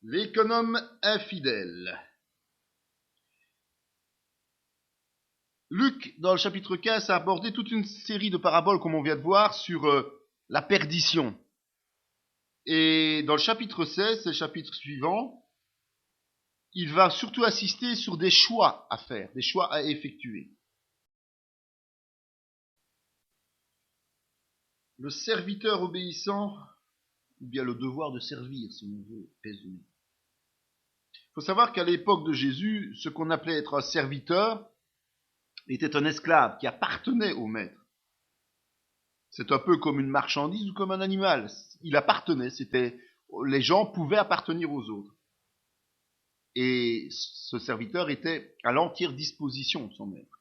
L'économe infidèle. Luc, dans le chapitre 15, a abordé toute une série de paraboles, comme on vient de voir, sur la perdition. Et dans le chapitre 16, c'est le chapitre suivant, il va surtout insister sur des choix à faire, des choix à effectuer. Le serviteur obéissant, ou bien le devoir de servir, si on veut résumer. Il faut savoir qu'à l'époque de Jésus, ce qu'on appelait être un serviteur était un esclave qui appartenait au maître. C'est un peu comme une marchandise ou comme un animal. Il appartenait, les gens pouvaient appartenir aux autres. Et ce serviteur était à l'entière disposition de son maître.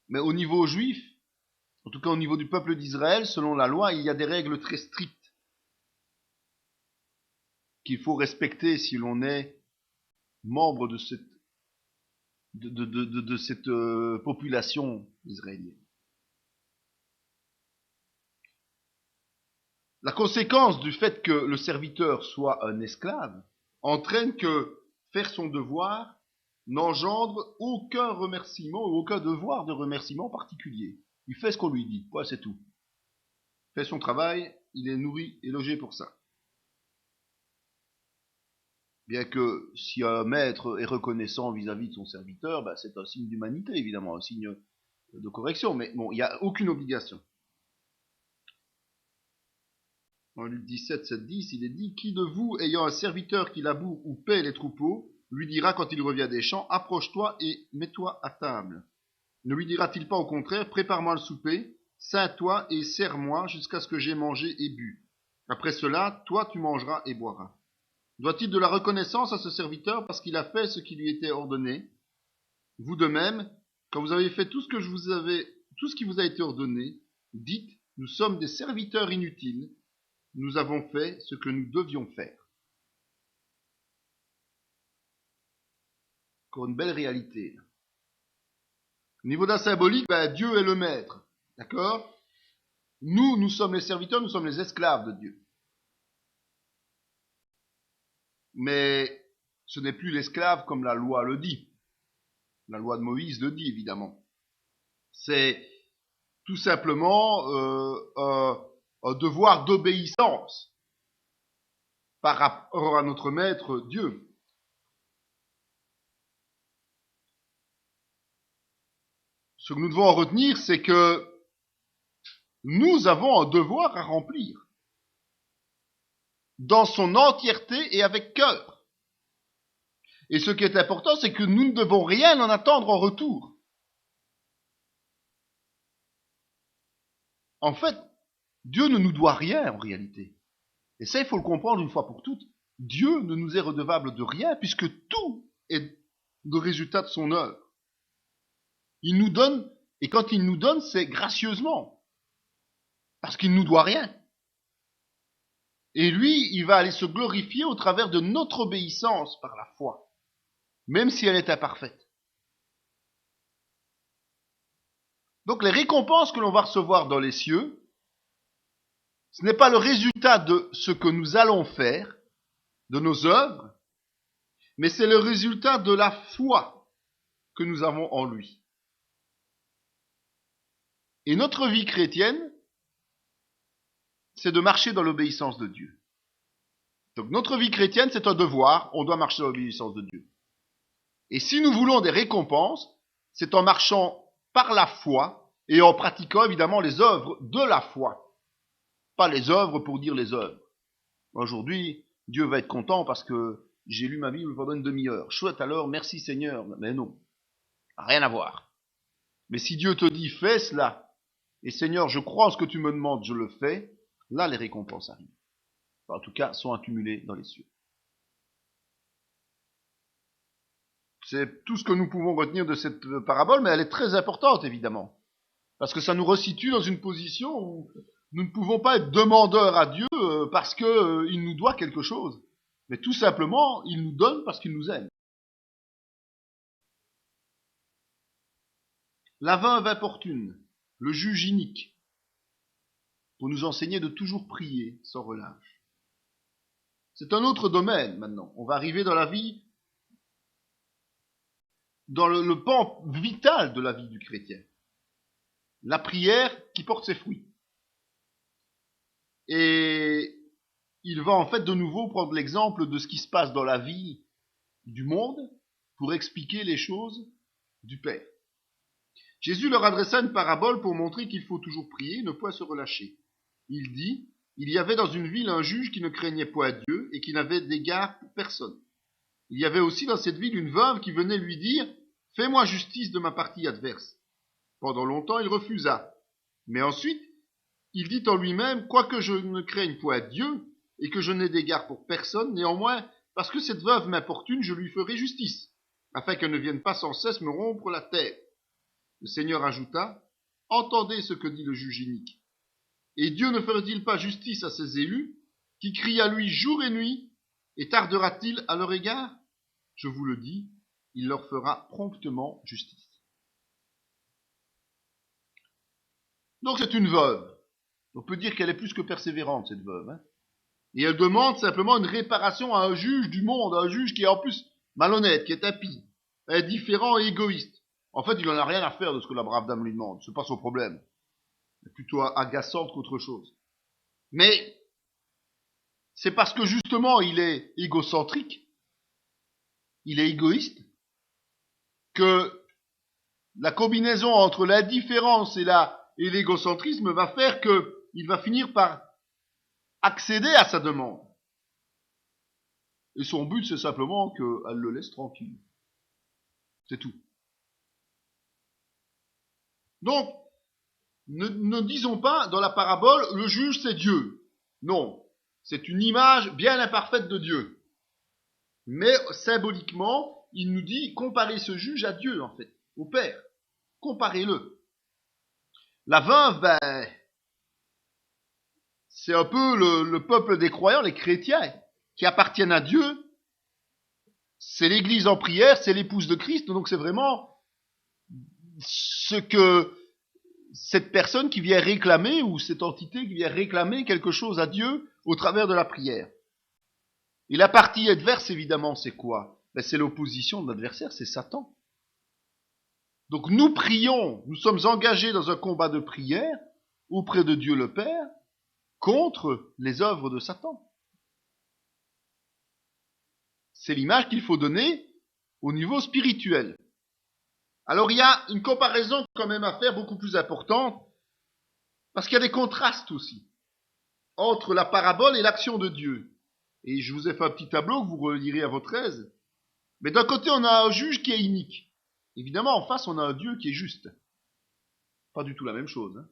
Mais au niveau juif, en tout cas au niveau du peuple d'Israël, selon la loi, il y a des règles très strictes qu'il faut respecter si l'on est membre de cette population israélienne. La conséquence du fait que le serviteur soit un esclave entraîne que faire son devoir n'engendre aucun remerciement ou aucun devoir de remerciement particulier. Il fait ce qu'on lui dit, quoi, c'est tout. Il fait son travail, il est nourri et logé pour ça. Bien que si un maître est reconnaissant vis-à-vis de son serviteur, c'est un signe d'humanité, évidemment, un signe de correction, mais bon, il n'y a aucune obligation. Dans Luc 17, 7, 10, il est dit « Qui de vous, ayant un serviteur qui laboure ou paie les troupeaux, lui dira quand il revient des champs, approche-toi et mets-toi à table. Ne lui dira-t-il pas au contraire, prépare-moi le souper, ceins-toi et sers-moi jusqu'à ce que j'aie mangé et bu. Après cela, toi tu mangeras et boiras. Doit-il de la reconnaissance à ce serviteur parce qu'il a fait ce qui lui était ordonné? Vous de même, quand vous avez fait tout ce qui vous a été ordonné, dites, nous sommes des serviteurs inutiles, nous avons fait ce que nous devions faire. » Encore une belle réalité. Au niveau d'un symbolique, Dieu est le maître. D'accord? Nous sommes les serviteurs, nous sommes les esclaves de Dieu. Mais ce n'est plus l'esclave comme la loi le dit. La loi de Moïse le dit, évidemment. C'est tout simplement un devoir d'obéissance par rapport à notre maître Dieu. Ce que nous devons en retenir, c'est que nous avons un devoir à remplir dans son entièreté et avec cœur. Et ce qui est important, c'est que nous ne devons rien en attendre en retour. En fait, Dieu ne nous doit rien en réalité. Et ça, il faut le comprendre une fois pour toutes. Dieu ne nous est redevable de rien puisque tout est le résultat de son œuvre. Il nous donne, et quand il nous donne, c'est gracieusement. Parce qu'il ne nous doit rien. Et lui, il va aller se glorifier au travers de notre obéissance par la foi, même si elle est imparfaite. Donc les récompenses que l'on va recevoir dans les cieux, ce n'est pas le résultat de ce que nous allons faire, de nos œuvres, mais c'est le résultat de la foi que nous avons en lui. Et notre vie chrétienne, c'est de marcher dans l'obéissance de Dieu. Donc notre vie chrétienne, c'est un devoir, on doit marcher dans l'obéissance de Dieu. Et si nous voulons des récompenses, c'est en marchant par la foi et en pratiquant évidemment les œuvres de la foi. Pas les œuvres pour dire les œuvres. Aujourd'hui, Dieu va être content parce que j'ai lu ma Bible pendant une demi-heure. Chouette alors, merci Seigneur. Mais non, rien à voir. Mais si Dieu te dit fais cela, et Seigneur, je crois en ce que tu me demandes, je le fais, là les récompenses arrivent. En tout cas, sont accumulées dans les cieux. C'est tout ce que nous pouvons retenir de cette parabole, mais elle est très importante évidemment. Parce que ça nous resitue dans une position où nous ne pouvons pas être demandeurs à Dieu parce qu'il nous doit quelque chose. Mais tout simplement, il nous donne parce qu'il nous aime. La veuve importune, le juge inique, pour nous enseigner de toujours prier sans relâche. C'est un autre domaine maintenant. On va arriver dans la vie, dans le pan vital de la vie du chrétien. La prière qui porte ses fruits. Et il va en fait de nouveau prendre l'exemple de ce qui se passe dans la vie du monde pour expliquer les choses du Père. Jésus leur adressa une parabole pour montrer qu'il faut toujours prier, ne point se relâcher. Il dit, il y avait dans une ville un juge qui ne craignait point Dieu et qui n'avait d'égard pour personne. Il y avait aussi dans cette ville une veuve qui venait lui dire, fais-moi justice de ma partie adverse. Pendant longtemps, il refusa. Mais ensuite, il dit en lui-même, quoique je ne craigne point Dieu et que je n'ai d'égard pour personne, néanmoins, parce que cette veuve m'importune, je lui ferai justice, afin qu'elle ne vienne pas sans cesse me rompre la terre. Le Seigneur ajouta, entendez ce que dit le juge inique. Et Dieu ne ferait-il pas justice à ses élus, qui crient à lui jour et nuit, et tardera-t-il à leur égard? Je vous le dis, il leur fera promptement justice. Donc c'est une veuve. On peut dire qu'elle est plus que persévérante, cette veuve. Hein. Et elle demande simplement une réparation à un juge du monde, à un juge qui est en plus malhonnête, qui est impie, indifférent et égoïste. En fait, il n'en a rien à faire de ce que la brave dame lui demande. C'est pas son problème. Elle est plutôt agaçante qu'autre chose. Mais c'est parce que justement il est égocentrique, il est égoïste, que la combinaison entre l'indifférence et l'égocentrisme va faire qu'il va finir par accéder à sa demande. Et son but, c'est simplement qu'elle le laisse tranquille. C'est tout. Donc, ne disons pas dans la parabole, le juge c'est Dieu. Non, c'est une image bien imparfaite de Dieu. Mais symboliquement, il nous dit, comparez ce juge à Dieu, en fait, au Père. Comparez-le. La veuve, c'est un peu le peuple des croyants, les chrétiens, qui appartiennent à Dieu. C'est l'Église en prière, c'est l'épouse de Christ, donc c'est vraiment ce que cette personne qui vient réclamer, ou cette entité qui vient réclamer quelque chose à Dieu au travers de la prière. Et la partie adverse, évidemment, c'est quoi? C'est l'opposition de l'adversaire, c'est Satan. Donc nous prions, nous sommes engagés dans un combat de prière auprès de Dieu le Père contre les œuvres de Satan. C'est l'image qu'il faut donner au niveau spirituel. Alors il y a une comparaison quand même à faire beaucoup plus importante, parce qu'il y a des contrastes aussi entre la parabole et l'action de Dieu. Et je vous ai fait un petit tableau que vous relirez à votre aise. Mais d'un côté, on a un juge qui est inique. Évidemment, en face, on a un Dieu qui est juste. Pas du tout la même chose. Hein.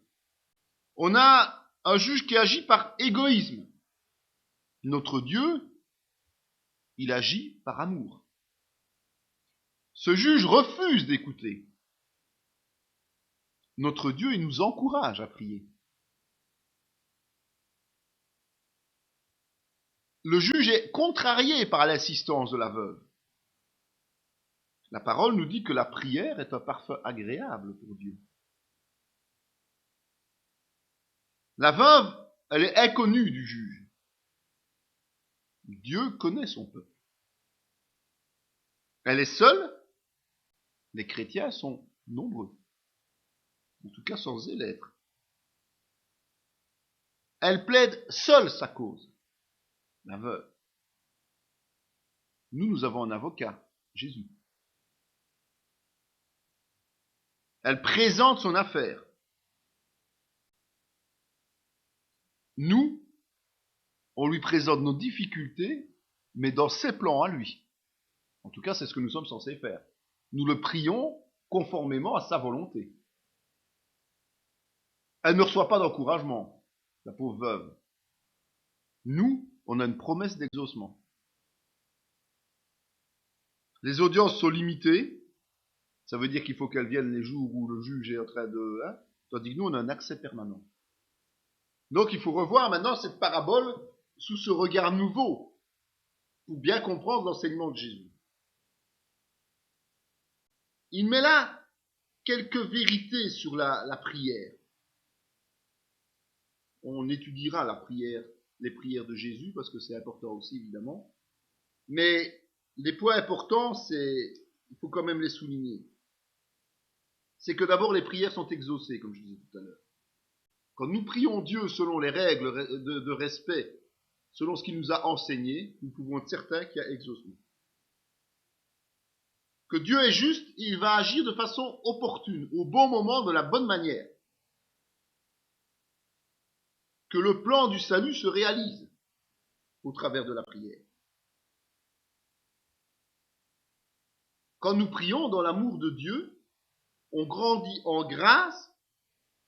On a un juge qui agit par égoïsme. Notre Dieu, il agit par amour. Ce juge refuse d'écouter. Notre Dieu, il nous encourage à prier. Le juge est contrarié par l'insistance de la veuve. La parole nous dit que la prière est un parfum agréable pour Dieu. La veuve, elle est inconnue du juge. Dieu connaît son peuple. Elle est seule. Les chrétiens sont nombreux. En tout cas, censés l'être. Elle plaide seule sa cause. La veuve. Nous avons un avocat, Jésus. Elle présente son affaire. Nous, on lui présente nos difficultés, mais dans ses plans à lui. En tout cas, c'est ce que nous sommes censés faire. Nous le prions conformément à sa volonté. Elle ne reçoit pas d'encouragement, la pauvre veuve. Nous, on a une promesse d'exaucement. Les audiences sont limitées. Ça veut dire qu'il faut qu'elles viennent les jours où le juge est en train de... tandis que nous, on a un accès permanent. Donc, il faut revoir maintenant cette parabole sous ce regard nouveau pour bien comprendre l'enseignement de Jésus. Il met là quelques vérités sur la prière. On étudiera la prière les prières de Jésus, parce que c'est important aussi, évidemment. Mais les points importants, il faut quand même les souligner. C'est que d'abord, les prières sont exaucées, comme je disais tout à l'heure. Quand nous prions Dieu selon les règles de respect, selon ce qu'il nous a enseigné, nous pouvons être certains qu'il y a exaucement. Que Dieu est juste, il va agir de façon opportune, au bon moment, de la bonne manière. Que le plan du salut se réalise au travers de la prière. Quand nous prions dans l'amour de Dieu, on grandit en grâce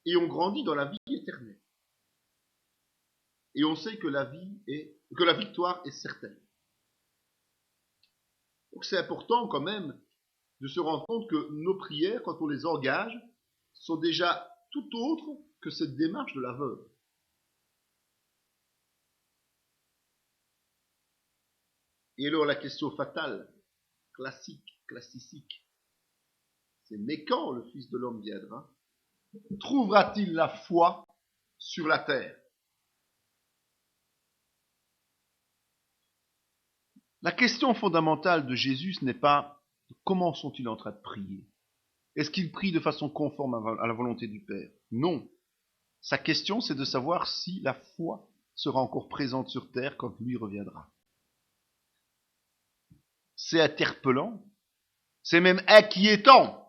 et on grandit dans la vie éternelle. Et on sait que la victoire est certaine. Donc c'est important quand même de se rendre compte que nos prières, quand on les engage, sont déjà tout autres que cette démarche de la veuve. Et alors la question fatale, classique, c'est mais quand le Fils de l'homme viendra, trouvera-t-il la foi sur la terre? La question fondamentale de Jésus, ce n'est pas comment sont-ils en train de prier? Est-ce qu'ils prient de façon conforme à la volonté du Père? Non. Sa question, c'est de savoir si la foi sera encore présente sur terre quand lui reviendra. C'est interpellant, c'est même inquiétant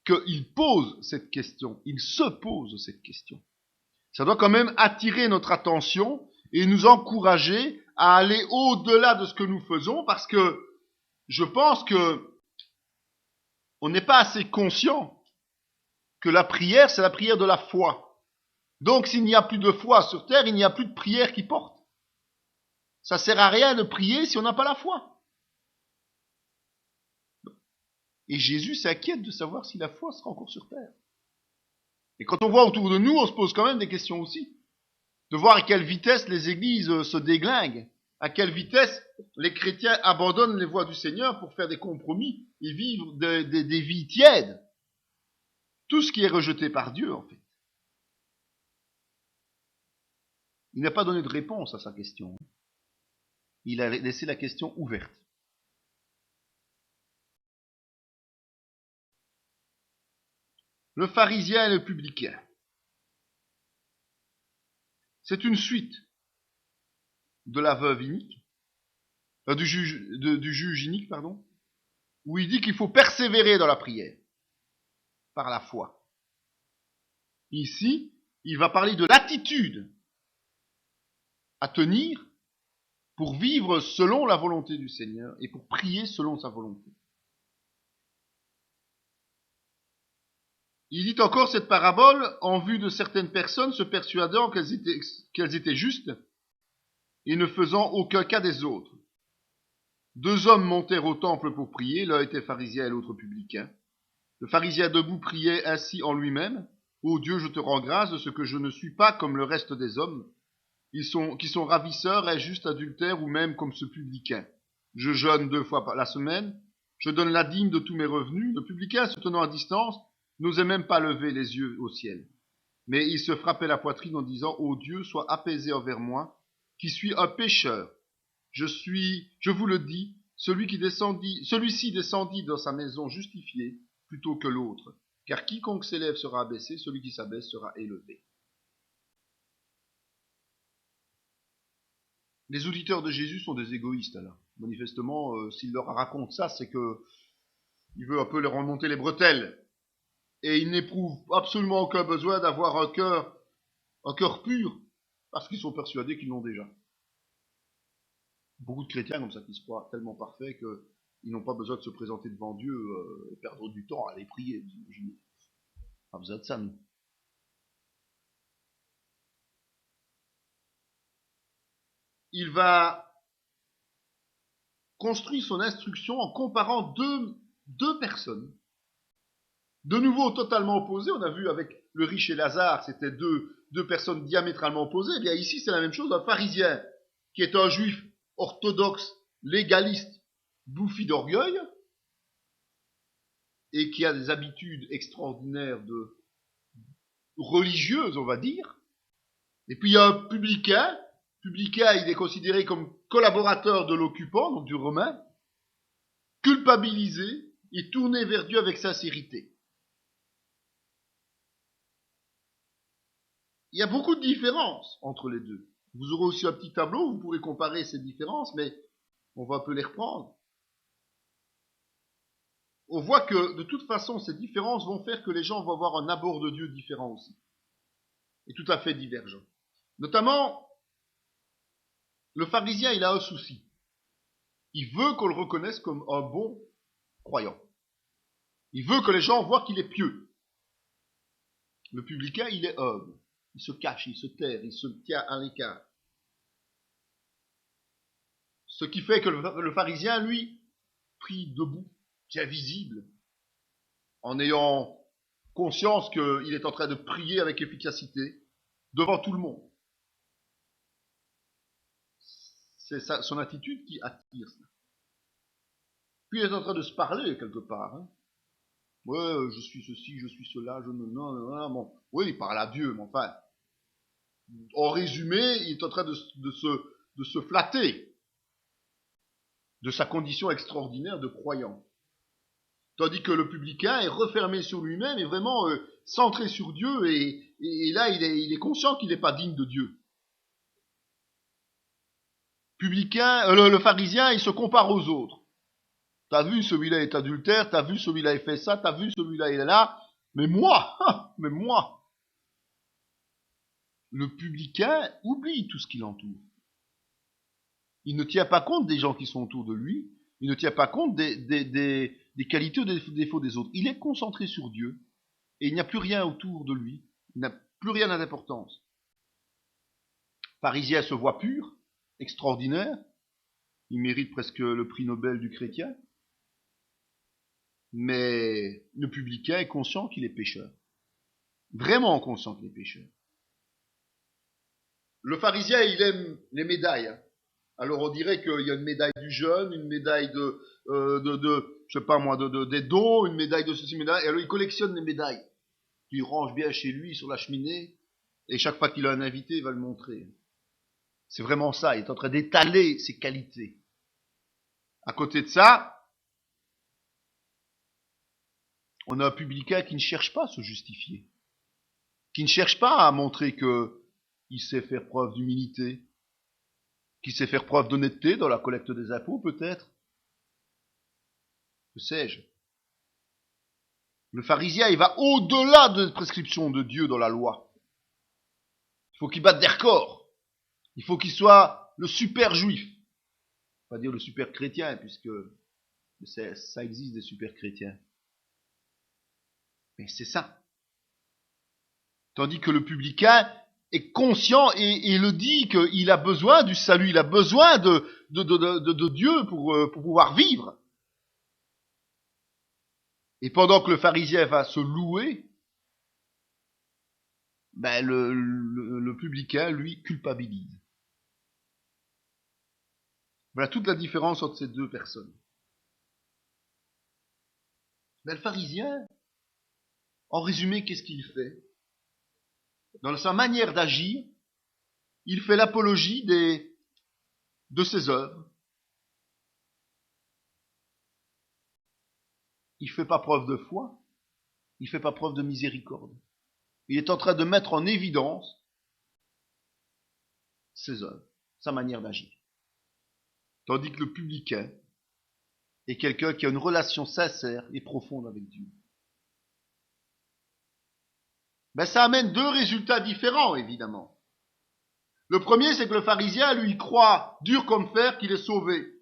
qu'il pose cette question, il se pose cette question. Ça doit quand même attirer notre attention et nous encourager à aller au-delà de ce que nous faisons, parce que je pense que on n'est pas assez conscient que la prière, c'est la prière de la foi. Donc s'il n'y a plus de foi sur terre, il n'y a plus de prière qui porte. Ça sert à rien de prier si on n'a pas la foi. Et Jésus s'inquiète de savoir si la foi sera encore sur terre. Et quand on voit autour de nous, on se pose quand même des questions aussi. De voir à quelle vitesse les églises se déglinguent, à quelle vitesse les chrétiens abandonnent les voies du Seigneur pour faire des compromis et vivre des vies tièdes. Tout ce qui est rejeté par Dieu, en fait. Il n'a pas donné de réponse à sa question. Il a laissé la question ouverte. Le pharisien et le publicain. C'est une suite de la veuve inique, du juge inique, où il dit qu'il faut persévérer dans la prière, par la foi. Ici, il va parler de l'attitude à tenir pour vivre selon la volonté du Seigneur et pour prier selon sa volonté. Il dit encore cette parabole en vue de certaines personnes se persuadant qu'elles étaient justes et ne faisant aucun cas des autres. 2 hommes montèrent au temple pour prier, l'un était pharisien et l'autre publicain. Le pharisien debout priait ainsi en lui-même: Ô Dieu, je te rends grâce de ce que je ne suis pas comme le reste des hommes, qui sont ravisseurs, injustes, adultères ou même comme ce publicain. Je jeûne 2 fois par la semaine, je donne la dîme de tous mes revenus. Le publicain, se tenant à distance, n'osait même pas lever les yeux au ciel. Mais il se frappait la poitrine en disant: Ô Dieu, sois apaisé envers moi, qui suis un pécheur. Je vous le dis, celui-ci descendit dans sa maison justifié plutôt que l'autre. Car quiconque s'élève sera abaissé, celui qui s'abaisse sera élevé. Les auditeurs de Jésus sont des égoïstes, alors. Manifestement, s'il leur raconte ça, c'est que il veut un peu leur remonter les bretelles. Et ils n'éprouvent absolument aucun besoin d'avoir un cœur pur, parce qu'ils sont persuadés qu'ils l'ont déjà. Beaucoup de chrétiens comme ça qui se croient tellement parfaits qu'ils n'ont pas besoin de se présenter devant Dieu et perdre du temps à aller prier. Vous imaginez. Pas besoin de ça, nous. Il va construire son instruction en comparant deux personnes, de nouveau totalement opposées. On a vu avec le riche et Lazare, c'était deux personnes diamétralement opposées. Eh bien ici, c'est la même chose. Un pharisien qui est un juif orthodoxe, légaliste, bouffi d'orgueil, et qui a des habitudes extraordinaires religieuses, on va dire, Et puis il y a un publicain. Publicain, il est considéré comme collaborateur de l'occupant, donc du Romain, culpabilisé et tourné vers Dieu avec sincérité. Il y a beaucoup de différences entre les deux. Vous aurez aussi un petit tableau, vous pourrez comparer ces différences, mais on va un peu les reprendre. On voit que de toute façon, ces différences vont faire que les gens vont avoir un abord de Dieu différent aussi, et tout à fait divergent. Notamment, le pharisien, il a un souci. Il veut qu'on le reconnaisse comme un bon croyant. Il veut que les gens voient qu'il est pieux. Le publicain, il est humble. Il se cache, il se terre, il se tient à l'écart. Ce qui fait que le pharisien, lui, prie debout, tient visible, en ayant conscience qu'il est en train de prier avec efficacité devant tout le monde. C'est son attitude qui attire ça. Puis il est en train de se parler quelque part. Hein. Ouais, je suis ceci, je suis cela, je ne... Non, bon. Oui, il parle à Dieu, mais enfin... En résumé, il est en train de se flatter de sa condition extraordinaire de croyant. Tandis que le publicain est refermé sur lui-même et vraiment centré sur Dieu et là, il est conscient qu'il n'est pas digne de Dieu. Le pharisien, il se compare aux autres. T'as vu, celui-là est adultère, t'as vu, celui-là il fait ça, t'as vu, celui-là il est là, mais moi, le publicain oublie tout ce qui l'entoure. Il ne tient pas compte des gens qui sont autour de lui, il ne tient pas compte des qualités ou des défauts des autres. Il est concentré sur Dieu, et il n'y a plus rien autour de lui, il n'a plus rien d'importance. Pharisien se voit pur, extraordinaire, il mérite presque le prix Nobel du chrétien, mais le publicain est conscient qu'il est pécheur. Vraiment conscient qu'il est pécheur. Le pharisien, il aime les médailles. Alors on dirait qu'il y a une médaille du jeûne, une médaille je sais pas moi, des dons, une médaille de ceci, une médaille. Et alors il collectionne les médailles. Puis il range bien chez lui sur la cheminée. Et chaque fois qu'il a un invité, il va le montrer. C'est vraiment ça. Il est en train d'étaler ses qualités. À côté de ça, on a un publicain qui ne cherche pas à se justifier, qui ne cherche pas à montrer qu'il sait faire preuve d'humilité, qui sait faire preuve d'honnêteté dans la collecte des impôts peut-être. Que sais-je? Le pharisien, il va au-delà de la prescription de Dieu dans la loi. Il faut qu'il batte des records. Il faut qu'il soit le super juif. Pas dire le super chrétien, puisque ça existe des super chrétiens. Mais c'est ça. Tandis que le publicain est conscient et le dit qu'il a besoin du salut, il a besoin de Dieu pour pouvoir vivre. Et pendant que le pharisien va se louer, ben le publicain, lui, culpabilise. Voilà toute la différence entre ces deux personnes. Ben, le pharisien, en résumé, qu'est-ce qu'il fait? Dans sa manière d'agir, il fait l'apologie de ses œuvres. Il fait pas preuve de foi, il fait pas preuve de miséricorde. Il est en train de mettre en évidence ses œuvres, sa manière d'agir. Tandis que le publicain est quelqu'un qui a une relation sincère et profonde avec Dieu. Ben, ça amène deux résultats différents, évidemment. Le premier, c'est que le pharisien, lui, croit dur comme fer qu'il est sauvé,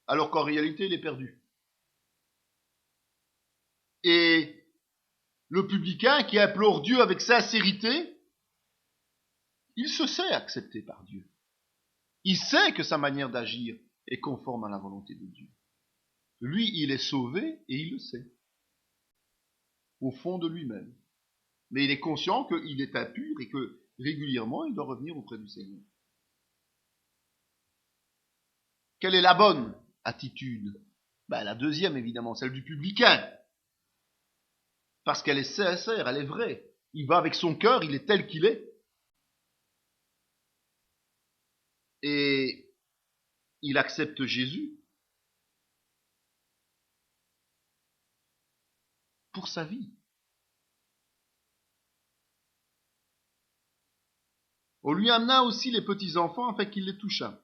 alors qu'en réalité, il est perdu. Et le publicain qui implore Dieu avec sincérité, il se sait accepté par Dieu. Il sait que sa manière d'agir est conforme à la volonté de Dieu. Lui, il est sauvé et il le sait. Au fond de lui-même. Mais il est conscient qu'il est impur et que régulièrement, il doit revenir auprès du Seigneur. Quelle est la bonne attitude? Ben, la deuxième, évidemment, celle du publicain. Parce qu'elle est sincère, elle est vraie. Il va avec son cœur, il est tel qu'il est. et il accepte Jésus pour sa vie. On lui amena aussi les petits-enfants afin qu'il les touchât.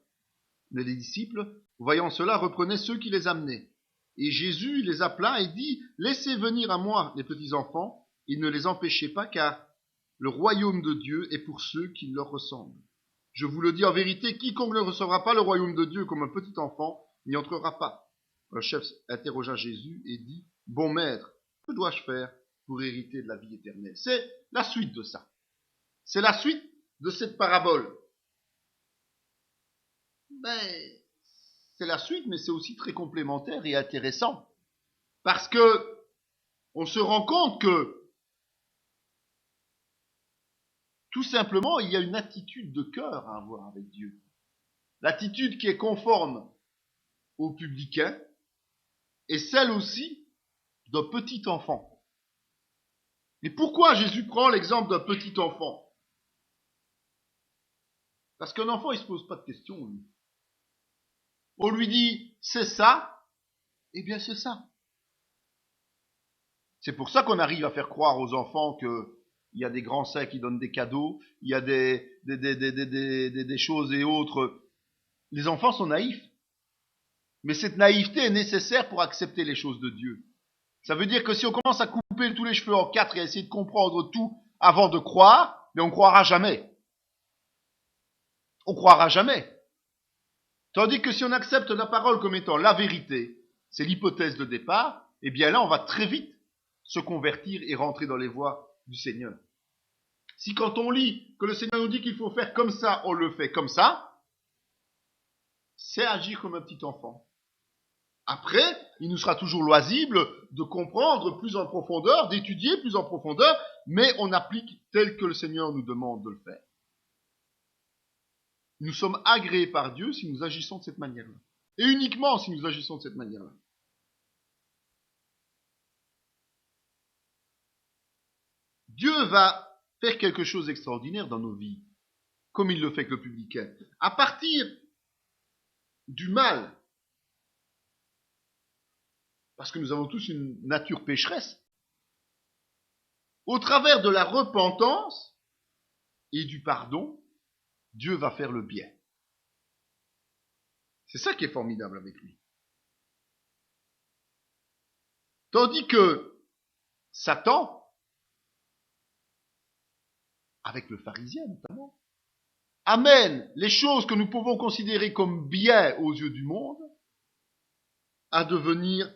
Mais les disciples, voyant cela, reprenaient ceux qui les amenaient. Et Jésus les appela et dit, « Laissez venir à moi les petits-enfants, et ne les empêchez pas, car le royaume de Dieu est pour ceux qui leur ressemblent. Je vous le dis en vérité, quiconque ne recevra pas le royaume de Dieu comme un petit enfant n'y entrera pas. » Le chef interrogea Jésus et dit, « Bon maître, que dois-je faire pour hériter de la vie éternelle ?» C'est la suite de ça. C'est la suite de cette parabole. C'est la suite, mais c'est aussi très complémentaire et intéressant. Parce que on se rend compte que tout simplement, il y a une attitude de cœur à avoir avec Dieu. L'attitude qui est conforme au publicain et celle aussi d'un petit enfant. Et pourquoi Jésus prend l'exemple d'un petit enfant? Parce qu'un enfant, il se pose pas de questions, lui. On lui dit, c'est ça, eh bien c'est ça. C'est pour ça qu'on arrive à faire croire aux enfants que il y a des grands saints qui donnent des cadeaux, il y a des choses et autres. Les enfants sont naïfs. Mais cette naïveté est nécessaire pour accepter les choses de Dieu. Ça veut dire que si on commence à couper tous les cheveux en quatre et à essayer de comprendre tout avant de croire, mais on croira jamais. On croira jamais. Tandis que si on accepte la parole comme étant la vérité, c'est l'hypothèse de départ, eh bien là on va très vite se convertir et rentrer dans les voies du Seigneur. Si quand on lit que le Seigneur nous dit qu'il faut faire comme ça, on le fait comme ça, c'est agir comme un petit enfant. Après, il nous sera toujours loisible de comprendre plus en profondeur, d'étudier plus en profondeur, mais on applique tel que le Seigneur nous demande de le faire. Nous sommes agréés par Dieu si nous agissons de cette manière-là. Et uniquement si nous agissons de cette manière-là. Dieu va faire quelque chose d'extraordinaire dans nos vies, comme il le fait avec le publicain. À partir du mal, parce que nous avons tous une nature pécheresse, au travers de la repentance et du pardon, Dieu va faire le bien. C'est ça qui est formidable avec lui. Tandis que Satan, avec le pharisien notamment, amène les choses que nous pouvons considérer comme bien aux yeux du monde à devenir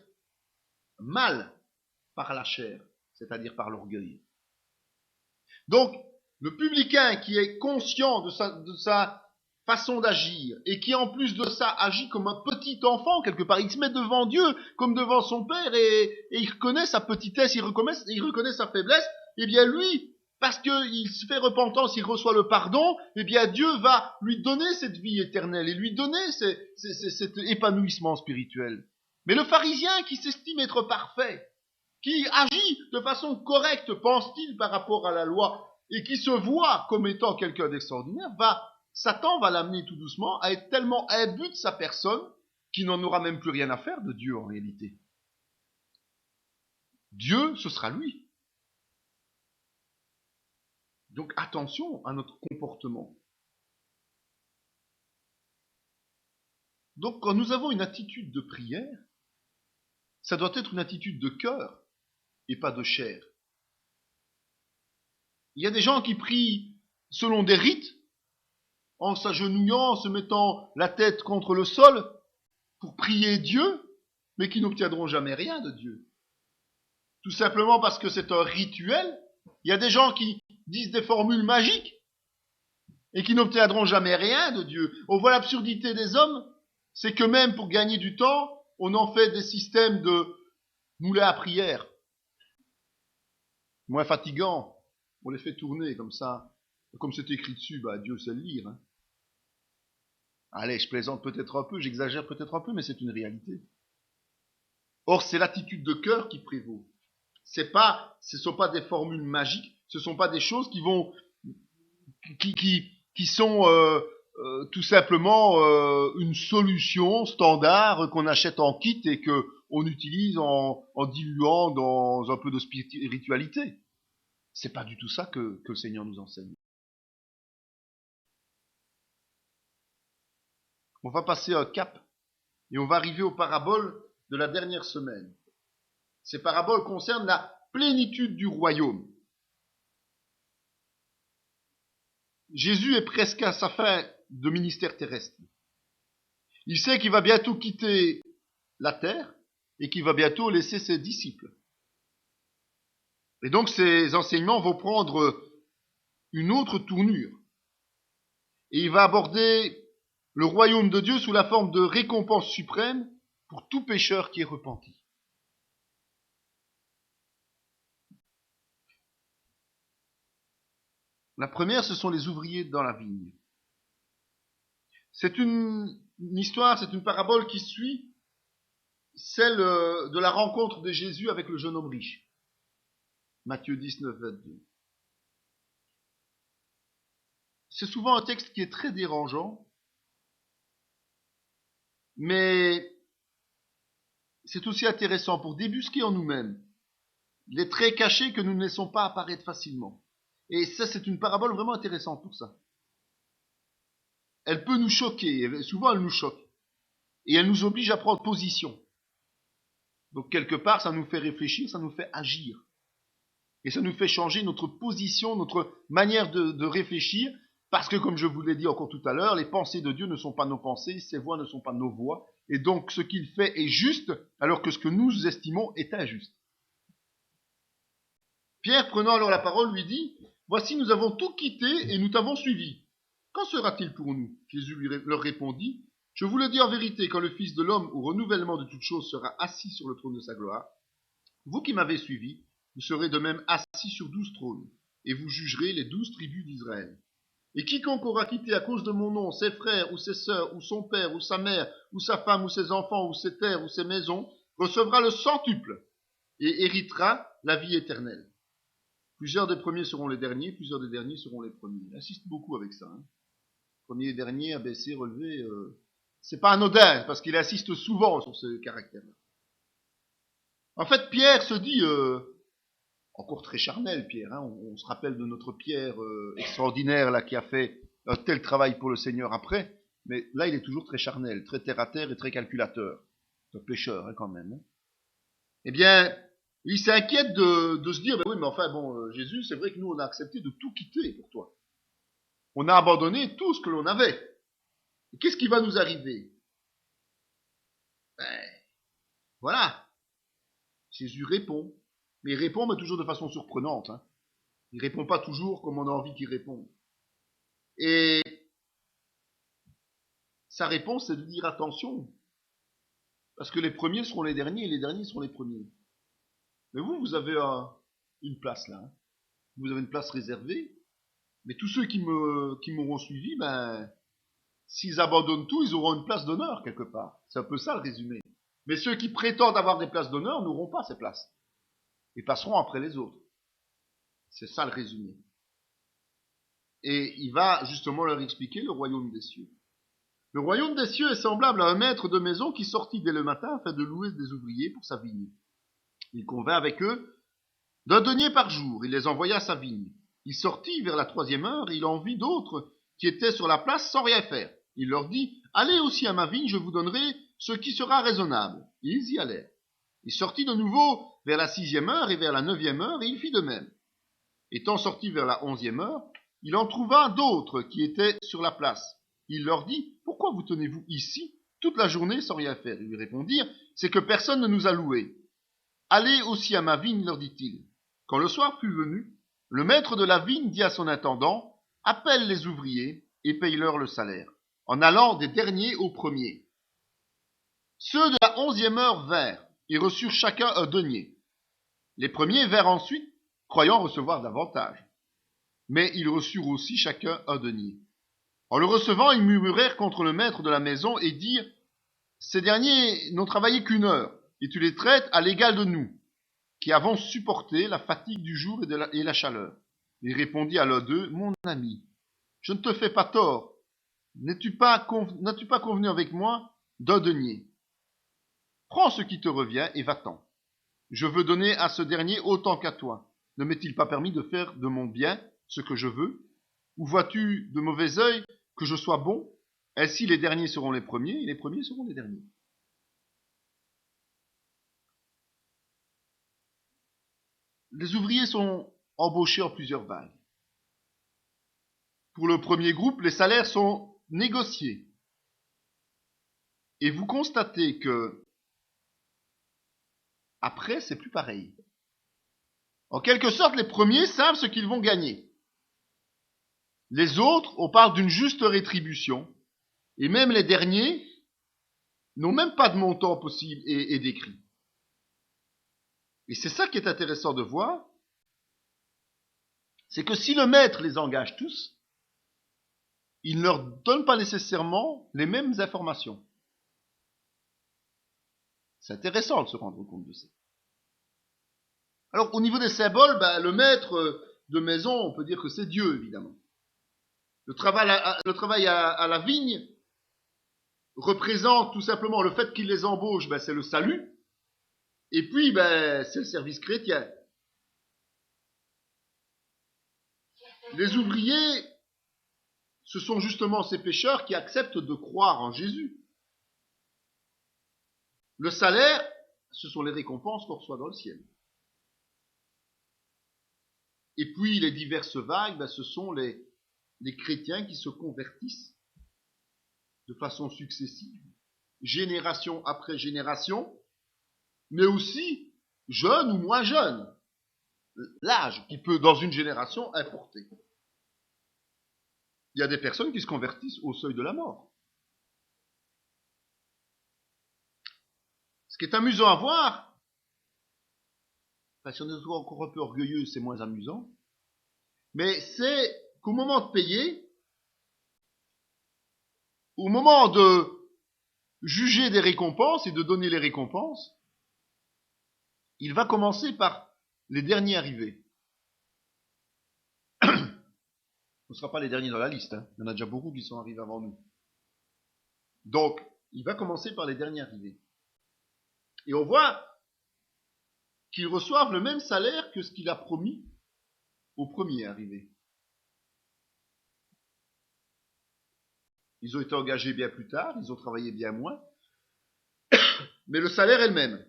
mal par la chair, c'est-à-dire par l'orgueil. Donc, le publicain qui est conscient de sa façon d'agir et qui en plus de ça agit comme un petit enfant quelque part, il se met devant Dieu comme devant son père et il reconnaît sa petitesse, il reconnaît sa faiblesse, et bien lui, parce qu'il se fait repentance, il reçoit le pardon, et bien Dieu va lui donner cette vie éternelle et lui donner cet épanouissement spirituel. Mais le pharisien qui s'estime être parfait, qui agit de façon correcte, pense-t-il, par rapport à la loi, et qui se voit comme étant quelqu'un d'extraordinaire, Satan va l'amener tout doucement à être tellement imbu de sa personne qu'il n'en aura même plus rien à faire de Dieu en réalité. Dieu, ce sera lui. Donc attention à notre comportement. Donc quand nous avons une attitude de prière, ça doit être une attitude de cœur et pas de chair. Il y a des gens qui prient selon des rites, en s'agenouillant, en se mettant la tête contre le sol, pour prier Dieu, mais qui n'obtiendront jamais rien de Dieu. Tout simplement parce que c'est un rituel. Il y a des gens qui disent des formules magiques, et qui n'obtiendront jamais rien de Dieu. On voit l'absurdité des hommes, c'est que même pour gagner du temps, on en fait des systèmes de moulins à prière. Moins fatigants. On les fait tourner comme ça. Comme c'est écrit dessus, Dieu sait le lire. Hein. Allez, je plaisante peut-être un peu, j'exagère peut-être un peu, mais c'est une réalité. Or, c'est l'attitude de cœur qui prévaut. Ce ne sont pas des formules magiques, ce ne sont pas des choses qui sont tout simplement une solution standard qu'on achète en kit et que on utilise en diluant dans un peu de spiritualité. C'est pas du tout ça que le Seigneur nous enseigne. On va passer un cap et on va arriver aux paraboles de la dernière semaine. Ces paraboles concernent la plénitude du royaume. Jésus est presque à sa fin de ministère terrestre. Il sait qu'il va bientôt quitter la terre et qu'il va bientôt laisser ses disciples. Et donc ses enseignements vont prendre une autre tournure. Et il va aborder le royaume de Dieu sous la forme de récompense suprême pour tout pécheur qui est repenti. La première, ce sont les ouvriers dans la vigne. C'est une histoire, c'est une parabole qui suit celle de la rencontre de Jésus avec le jeune homme riche. Matthieu 19, 22. C'est souvent un texte qui est très dérangeant, mais c'est aussi intéressant pour débusquer en nous-mêmes les traits cachés que nous ne laissons pas apparaître facilement. Et ça, c'est une parabole vraiment intéressante pour ça. Elle peut nous choquer, souvent elle nous choque, et elle nous oblige à prendre position. Donc quelque part, ça nous fait réfléchir, ça nous fait agir. Et ça nous fait changer notre position, notre manière de réfléchir, parce que comme je vous l'ai dit encore tout à l'heure, les pensées de Dieu ne sont pas nos pensées, ses voies ne sont pas nos voies, et donc ce qu'il fait est juste, alors que ce que nous estimons est injuste. Pierre, prenant alors la parole, lui dit, « Voici, nous avons tout quitté et nous t'avons suivi. Qu'en sera-t-il pour nous ?» Jésus leur répondit, « Je vous le dis en vérité, quand le Fils de l'homme, au renouvellement de toutes choses, sera assis sur le trône de sa gloire, vous qui m'avez suivi, vous serez de même assis sur 12 trônes, et vous jugerez les 12 tribus d'Israël. Et quiconque aura quitté à cause de mon nom ses frères ou ses sœurs, ou son père, ou sa mère, ou sa femme, ou ses enfants, ou ses terres, ou ses maisons, recevra le centuple, et héritera la vie éternelle. Plusieurs des premiers seront les derniers, plusieurs des derniers seront les premiers. Il insiste beaucoup avec ça. Premier et dernier, abaissé, relevé. C'est pas anodin, parce qu'il insiste souvent sur ce caractère-là. En fait, Pierre se dit, encore très charnel, Pierre. On se rappelle de notre Pierre extraordinaire là qui a fait un tel travail pour le Seigneur après, mais là, il est toujours très charnel, très terre à terre et très calculateur. C'est un pécheur quand même. Eh bien, il s'inquiète de se dire, ben oui, mais enfin, bon, Jésus, c'est vrai que nous, on a accepté de tout quitter pour toi. On a abandonné tout ce que l'on avait. Et qu'est-ce qui va nous arriver? Ben, voilà. Jésus répond. Mais il répond, mais toujours de façon surprenante. Il répond pas toujours comme on a envie qu'il réponde. Et sa réponse, c'est de dire attention. Parce que les premiers seront les derniers et les derniers seront les premiers. Mais vous avez une place là. Vous avez une place réservée. Mais tous ceux qui m'auront suivi, ben, s'ils abandonnent tout, ils auront une place d'honneur quelque part. C'est un peu ça le résumé. Mais ceux qui prétendent avoir des places d'honneur n'auront pas ces places. Et passeront après les autres. C'est ça le résumé. Et il va justement leur expliquer le royaume des cieux. Le royaume des cieux est semblable à un maître de maison qui sortit dès le matin afin de louer des ouvriers pour sa vigne. Il convint avec eux d'un denier par jour. Il les envoya à sa vigne. Il sortit vers la 3e heure et il en vit d'autres qui étaient sur la place sans rien faire. Il leur dit, allez aussi à ma vigne, je vous donnerai ce qui sera raisonnable. Et ils y allèrent. Il sortit de nouveau vers la 6e heure et vers la 9e heure et il fit de même. Étant sorti vers la 11e heure, il en trouva d'autres qui étaient sur la place. Il leur dit, pourquoi vous tenez-vous ici toute la journée sans rien faire? Ils lui répondirent, c'est que personne ne nous a loués. Allez aussi à ma vigne, leur dit-il. Quand le soir fut venu, le maître de la vigne dit à son intendant, appelle les ouvriers et paye-leur le salaire, en allant des derniers aux premiers. Ceux de la 11e heure vinrent et reçurent chacun un denier. Les premiers vinrent ensuite, croyant recevoir davantage. Mais ils reçurent aussi chacun un denier. En le recevant, ils murmurèrent contre le maître de la maison et dirent, ces derniers n'ont travaillé qu'1 heure, et tu les traites à l'égal de nous, qui avons supporté la fatigue du jour et la chaleur. Il répondit à l'un d'eux, mon ami, je ne te fais pas tort, n'as-tu pas convenu avec moi d'un denier? Prends ce qui te revient et va-t'en. Je veux donner à ce dernier autant qu'à toi. Ne m'est-il pas permis de faire de mon bien ce que je veux? Ou vois-tu de mauvais œil que je sois bon? Ainsi les derniers seront les premiers et les premiers seront les derniers. Les ouvriers sont embauchés en plusieurs vagues. Pour le premier groupe, les salaires sont négociés. Et vous constatez que après, c'est plus pareil. En quelque sorte, les premiers savent ce qu'ils vont gagner. Les autres, on parle d'une juste rétribution. Et même les derniers n'ont même pas de montant possible et décrit. Et c'est ça qui est intéressant de voir. C'est que si le maître les engage tous, il ne leur donne pas nécessairement les mêmes informations. C'est intéressant de se rendre compte de ça. Alors, au niveau des symboles, le maître de maison, on peut dire que c'est Dieu, évidemment. Le travail à la vigne représente tout simplement le fait qu'il les embauche, c'est le salut. Et puis, c'est le service chrétien. Les ouvriers, ce sont justement ces pécheurs qui acceptent de croire en Jésus. Le salaire, ce sont les récompenses qu'on reçoit dans le ciel. Et puis, les diverses vagues, ce sont les chrétiens qui se convertissent de façon successive, génération après génération, mais aussi jeunes ou moins jeunes. L'âge qui peut, dans une génération, importer. Il y a des personnes qui se convertissent au seuil de la mort. Ce qui est amusant à voir, si on est encore un peu orgueilleux, c'est moins amusant, mais c'est qu'au moment de payer, au moment de juger des récompenses et de donner les récompenses, il va commencer par les derniers arrivés. Ce ne sera pas les derniers dans la liste, hein. Il y en a déjà beaucoup qui sont arrivés avant nous. Donc, il va commencer par les derniers arrivés. Et on voit qu'ils reçoivent le même salaire que ce qu'il a promis aux premiers arrivés. Ils ont été engagés bien plus tard, ils ont travaillé bien moins, mais le salaire est le même.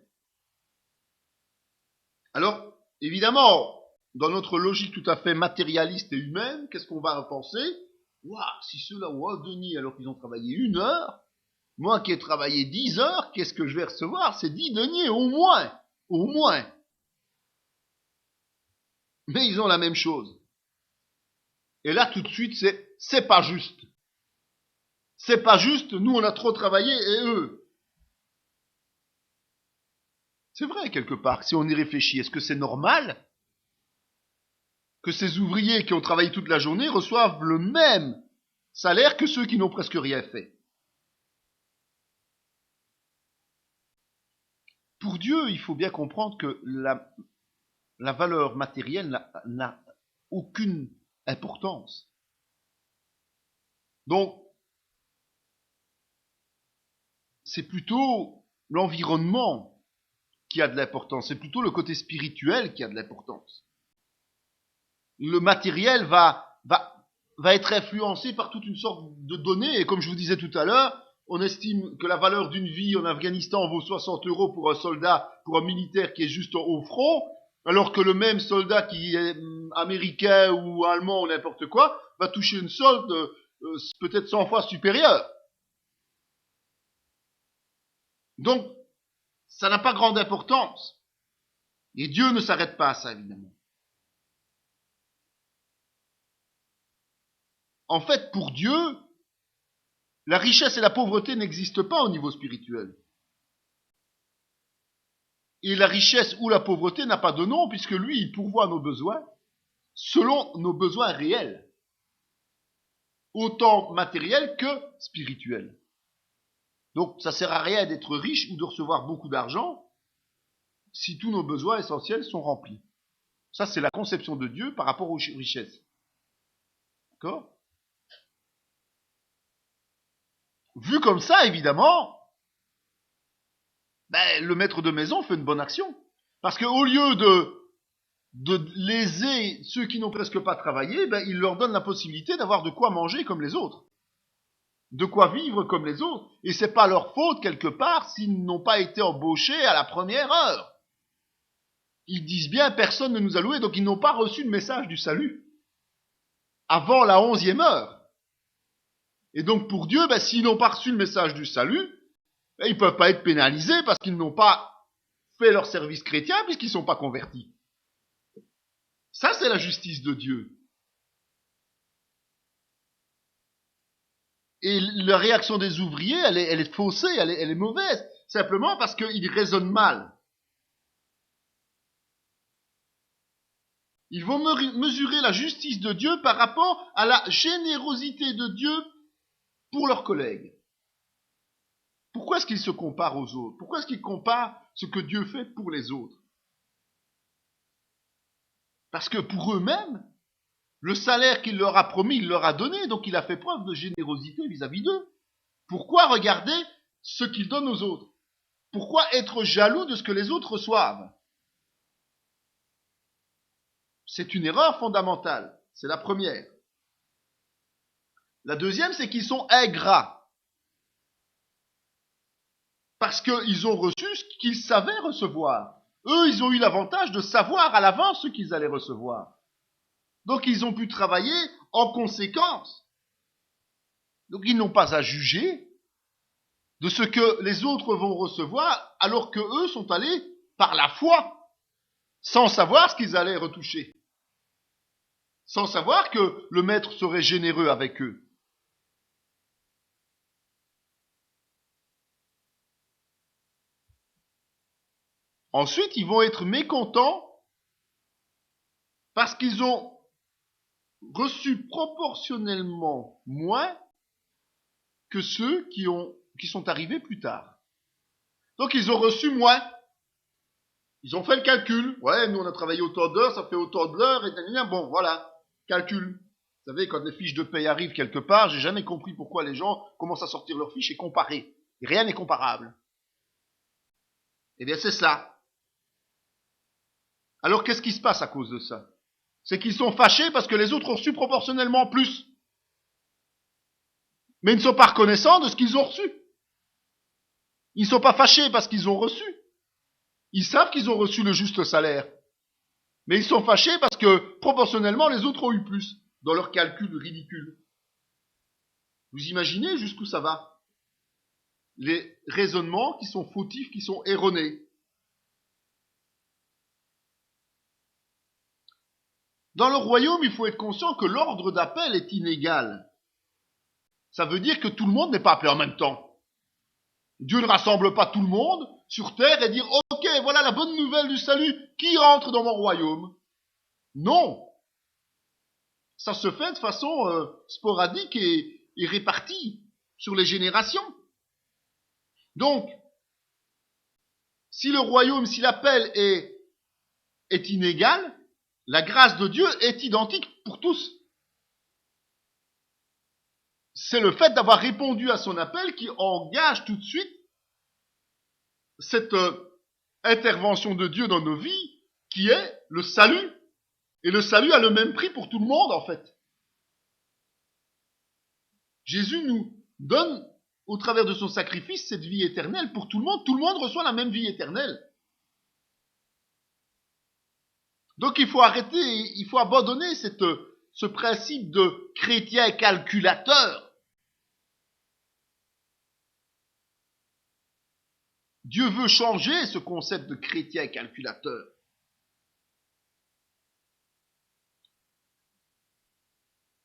Alors, évidemment, dans notre logique tout à fait matérialiste et humaine, qu'est-ce qu'on va penser? Waouh, si ceux-là ont un denier alors qu'ils ont travaillé 1 heure, moi qui ai travaillé 10 heures, qu'est-ce que je vais recevoir? C'est 10 deniers, au moins. Au moins. Mais ils ont la même chose. Et là, tout de suite, c'est pas juste. C'est pas juste, nous on a trop travaillé et eux. C'est vrai quelque part, si on y réfléchit, est-ce que c'est normal que ces ouvriers qui ont travaillé toute la journée reçoivent le même salaire que ceux qui n'ont presque rien fait? Pour Dieu, il faut bien comprendre que la valeur matérielle n'a aucune importance. Donc, c'est plutôt l'environnement qui a de l'importance, c'est plutôt le côté spirituel qui a de l'importance. Le matériel va être influencé par toute une sorte de données, et comme je vous disais tout à l'heure, on estime que la valeur d'une vie en Afghanistan vaut 60 € pour un soldat, pour un militaire qui est juste au front, alors que le même soldat qui est américain ou allemand ou n'importe quoi, va toucher une solde peut-être 100 fois supérieure. Donc, ça n'a pas grande importance. Et Dieu ne s'arrête pas à ça, évidemment. En fait, pour Dieu, la richesse et la pauvreté n'existent pas au niveau spirituel. Et la richesse ou la pauvreté n'a pas de nom, puisque lui, il pourvoit nos besoins selon nos besoins réels. Autant matériels que spirituels. Donc, ça sert à rien d'être riche ou de recevoir beaucoup d'argent si tous nos besoins essentiels sont remplis. Ça, c'est la conception de Dieu par rapport aux richesses. D'accord ? vu comme ça, évidemment, le maître de maison fait une bonne action. Parce qu'au lieu de léser ceux qui n'ont presque pas travaillé, il leur donne la possibilité d'avoir de quoi manger comme les autres. De quoi vivre comme les autres. Et c'est pas leur faute, quelque part, s'ils n'ont pas été embauchés à la première heure. Ils disent bien, personne ne nous a loués, donc ils n'ont pas reçu le message du salut avant la 11e heure. Et donc pour Dieu, s'ils n'ont pas reçu le message du salut, ils peuvent pas être pénalisés parce qu'ils n'ont pas fait leur service chrétien puisqu'ils ne sont pas convertis. Ça, c'est la justice de Dieu. Et la réaction des ouvriers, elle est faussée, elle est mauvaise, simplement parce qu'ils raisonnent mal. Ils vont mesurer la justice de Dieu par rapport à la générosité de Dieu pour leurs collègues. Pourquoi est-ce qu'ils se comparent aux autres? Pourquoi est-ce qu'ils comparent ce que Dieu fait pour les autres? Parce que pour eux-mêmes, le salaire qu'il leur a promis, il leur a donné, donc il a fait preuve de générosité vis-à-vis d'eux. Pourquoi regarder ce qu'il donne aux autres? Pourquoi être jaloux de ce que les autres reçoivent? C'est une erreur fondamentale. C'est la première. La deuxième, c'est qu'ils sont ingrats. Parce qu'ils ont reçu ce qu'ils savaient recevoir. Eux, ils ont eu l'avantage de savoir à l'avance ce qu'ils allaient recevoir. Donc, ils ont pu travailler en conséquence. Donc, ils n'ont pas à juger de ce que les autres vont recevoir, alors que eux sont allés par la foi, sans savoir ce qu'ils allaient retoucher. Sans savoir que le maître serait généreux avec eux. Ensuite, ils vont être mécontents parce qu'ils ont reçu proportionnellement moins que ceux qui sont arrivés plus tard. Donc, ils ont reçu moins. Ils ont fait le calcul. Ouais, nous, on a travaillé autant d'heures, ça fait autant de l'heure, et bon, voilà. Calcul. Vous savez, quand les fiches de paye arrivent quelque part, j'ai jamais compris pourquoi les gens commencent à sortir leurs fiches et comparer. Et rien n'est comparable. Eh bien, c'est ça. Alors, qu'est-ce qui se passe à cause de ça? C'est qu'ils sont fâchés parce que les autres ont reçu proportionnellement plus. Mais ils ne sont pas reconnaissants de ce qu'ils ont reçu. Ils ne sont pas fâchés parce qu'ils ont reçu. Ils savent qu'ils ont reçu le juste salaire. Mais ils sont fâchés parce que, proportionnellement, les autres ont eu plus, dans leur calcul ridicule. Vous imaginez jusqu'où ça va? Les raisonnements qui sont fautifs, qui sont erronés. Dans le royaume, il faut être conscient que l'ordre d'appel est inégal. Ça veut dire que tout le monde n'est pas appelé en même temps. Dieu ne rassemble pas tout le monde sur terre et dire « Ok, voilà la bonne nouvelle du salut, qui rentre dans mon royaume ?» Non. Ça se fait de façon sporadique et répartie sur les générations. Donc, si le royaume, si l'appel est inégal, la grâce de Dieu est identique pour tous. C'est le fait d'avoir répondu à son appel qui engage tout de suite cette intervention de Dieu dans nos vies, qui est le salut. Et le salut a le même prix pour tout le monde, en fait. Jésus nous donne, au travers de son sacrifice, cette vie éternelle pour tout le monde. Tout le monde reçoit la même vie éternelle. Donc il faut arrêter, il faut abandonner ce principe de chrétien calculateur. Dieu veut changer ce concept de chrétien calculateur.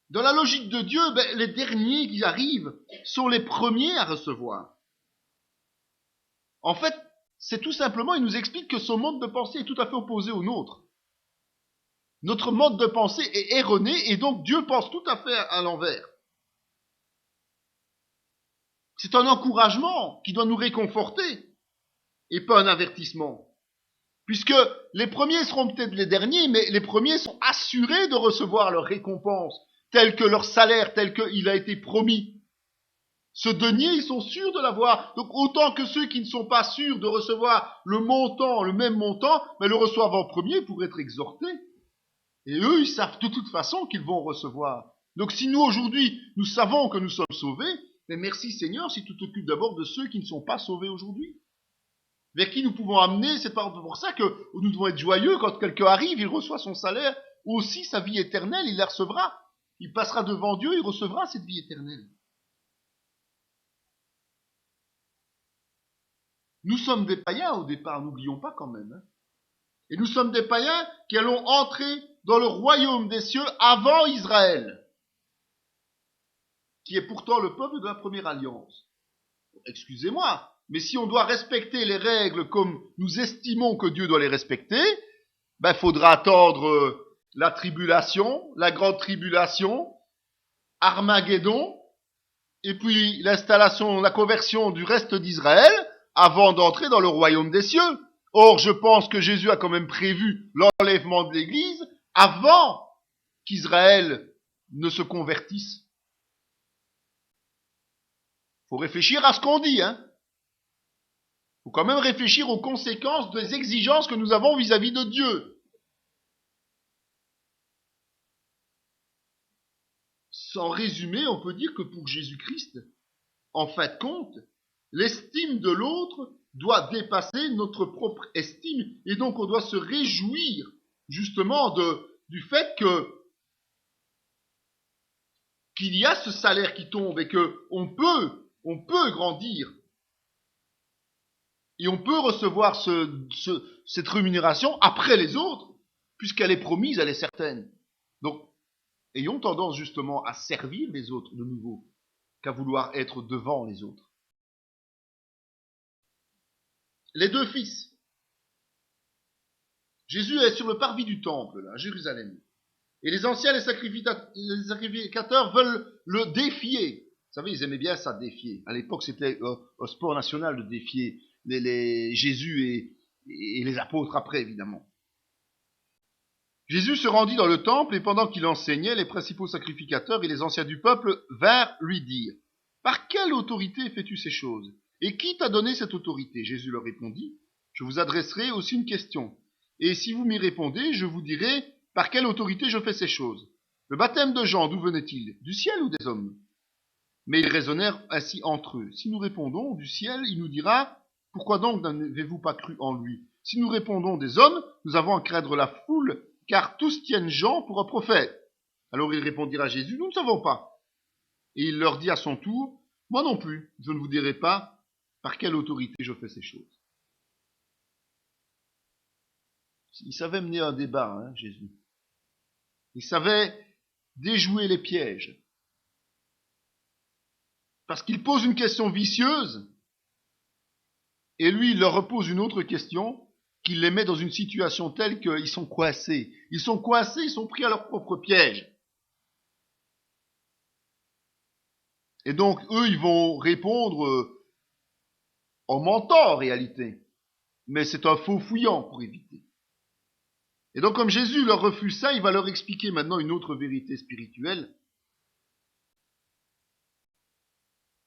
Dans la logique de Dieu, les derniers qui arrivent sont les premiers à recevoir. En fait, c'est tout simplement, il nous explique que son mode de pensée est tout à fait opposé au nôtre. Notre mode de pensée est erroné et donc Dieu pense tout à fait à l'envers. C'est un encouragement qui doit nous réconforter et pas un avertissement. Puisque les premiers seront peut-être les derniers, mais les premiers sont assurés de recevoir leur récompense, tel que leur salaire, tel qu'il a été promis. Ce denier, ils sont sûrs de l'avoir. Donc autant que ceux qui ne sont pas sûrs de recevoir le même montant, mais le reçoivent en premier pour être exhortés. Et eux, ils savent de toute façon qu'ils vont recevoir. Donc si nous, aujourd'hui, nous savons que nous sommes sauvés, mais merci Seigneur si tu t'occupes d'abord de ceux qui ne sont pas sauvés aujourd'hui. Vers qui nous pouvons amener, c'est pour ça que nous devons être joyeux quand quelqu'un arrive, il reçoit son salaire, aussi sa vie éternelle, il la recevra. Il passera devant Dieu, il recevra cette vie éternelle. Nous sommes des païens au départ, n'oublions pas quand même. Hein. Et nous sommes des païens qui allons entrer dans le royaume des cieux avant Israël, qui est pourtant le peuple de la première alliance. Excusez-moi, mais si on doit respecter les règles comme nous estimons que Dieu doit les respecter, ben faudra attendre la tribulation, la grande tribulation, Armageddon, et puis l'installation, la conversion du reste d'Israël, avant d'entrer dans le royaume des cieux. Or, je pense que Jésus a quand même prévu l'enlèvement de l'Église avant qu'Israël ne se convertisse. Faut réfléchir à ce qu'on dit, hein. Faut quand même réfléchir aux conséquences des exigences que nous avons vis-à-vis de Dieu. Sans résumer, on peut dire que pour Jésus-Christ, en fin de compte, l'estime de l'autre doit dépasser notre propre estime, et donc on doit se réjouir justement du fait qu'il y a ce salaire qui tombe et que on peut grandir et on peut recevoir cette rémunération après les autres, puisqu'elle est promise, elle est certaine. Donc, ayons tendance justement à servir les autres de nouveau, qu'à vouloir être devant les autres. Les deux fils. Jésus est sur le parvis du temple, là, à Jérusalem. Et les anciens, les sacrificateurs veulent le défier. Vous savez, ils aimaient bien ça, défier. À l'époque, c'était un sport national de défier Jésus et les apôtres après, évidemment. Jésus se rendit dans le temple et pendant qu'il enseignait, les principaux sacrificateurs et les anciens du peuple vinrent lui dire « Par quelle autorité fais-tu ces choses ? Et qui t'a donné cette autorité ?» Jésus leur répondit « Je vous adresserai aussi une question. Et si vous m'y répondez, je vous dirai par quelle autorité je fais ces choses. Le baptême de Jean, d'où venait-il ? Du ciel ou des hommes ? » Mais ils raisonnèrent ainsi entre eux. Si nous répondons du ciel, il nous dira « Pourquoi donc n'avez-vous pas cru en lui ? Si nous répondons des hommes, nous avons à craindre la foule, car tous tiennent Jean pour un prophète. » Alors ils répondirent à Jésus « Nous ne savons pas. » Et il leur dit à son tour « Moi non plus, je ne vous dirai pas par quelle autorité je fais ces choses. » Il savait mener un débat, hein, Jésus. Il savait déjouer les pièges. Parce qu'il pose une question vicieuse, et lui, il leur repose une autre question, qui les met dans une situation telle qu'ils sont coincés. Ils sont coincés, ils sont pris à leur propre piège. Et donc, eux, ils vont répondre en mentant, en réalité. Mais c'est un faux fouillant pour éviter. Et donc, comme Jésus leur refuse ça, il va leur expliquer maintenant une autre vérité spirituelle.